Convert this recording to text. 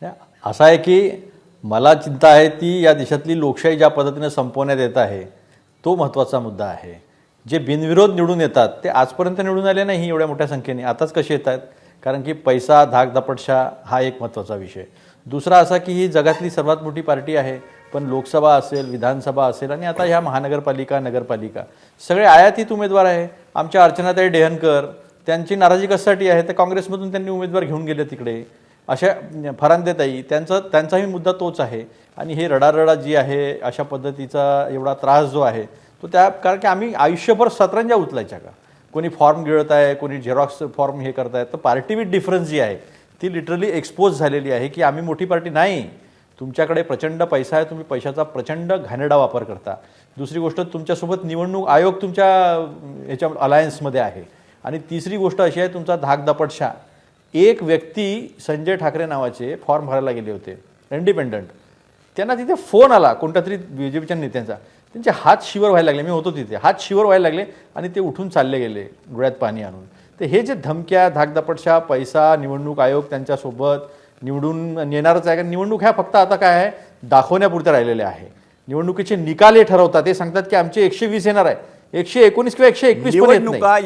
असं आहे की मला चिंता आहे ती या देशातली लोकशाही ज्या पद्धतीने संपवण्यात येत आहे तो महत्त्वाचा मुद्दा आहे. जे बिनविरोध निवडून येतात ते आजपर्यंत निवडून आले नाही एवढ्या मोठ्या संख्येने, आताच कसे येत आहेत? कारण की पैसा, धाकधपटशा हा एक महत्त्वाचा विषय. दुसरा असा की ही जगातली सर्वात मोठी पार्टी आहे, पण लोकसभा असेल, विधानसभा असेल आणि आता ह्या महानगरपालिका, नगरपालिका सगळे आयातीत उमेदवार आहे. आमच्या अर्चनाताई डेहनकर त्यांची नाराजी कशासाठी आहे? तर काँग्रेसमधून त्यांनी उमेदवार घेऊन गेले तिकडे. अशा फरांदेताई त्यांचाही मुद्दा तोच आहे. आणि हे रडारडा जी आहे अशा पद्धतीचा एवढा त्रास जो आहे तो त्या कारण की आम्ही आयुष्यभर सतरंजा उचलायच्या का? कोणी फॉर्म गिळत आहे, कोणी झेरॉक्स फॉर्म हे करत आहे. तर पार्टी विथ डिफरन्स जी आहे ती लिटरली एक्सपोज झालेली आहे की आम्ही मोठी पार्टी नाही. तुमच्याकडे प्रचंड पैसा आहे, तुम्ही पैशाचा प्रचंड घाणेरडा वापर करता. दुसरी गोष्ट तुमच्यासोबत निवडणूक आयोग तुमच्या ह्याच्या अलायन्समध्ये आहे. आणि तिसरी गोष्ट अशी आहे तुमचा धाकधपटशा. एक व्यक्ती संजय ठाकरे नावाचे फॉर्म भरायला गेले होते इंडिपेंडंट. त्यांना तिथे फोन आला कोणत्या तरी BJPच्या नेत्यांचा. त्यांचे हात शिवर व्हायला लागले, मी होतो तिथे, हात शिवर व्हायला लागले आणि ते उठून चालले गेले डोळ्यात पाणी आणून. तर हे जे धमक्या, धाकधपटशा, पैसा, निवडणूक आयोग त्यांच्यासोबत निवडून येणारच आहे. कारण निवडणूक ह्या फक्त आता काय आहे दाखवण्यापुरत्या राहिलेल्या आहे. निवडणुकीचे निकाल हे ठरवतात. ते सांगतात की आमचे 120 येणार आहे, 119 किंवा 121 पण येत नाही.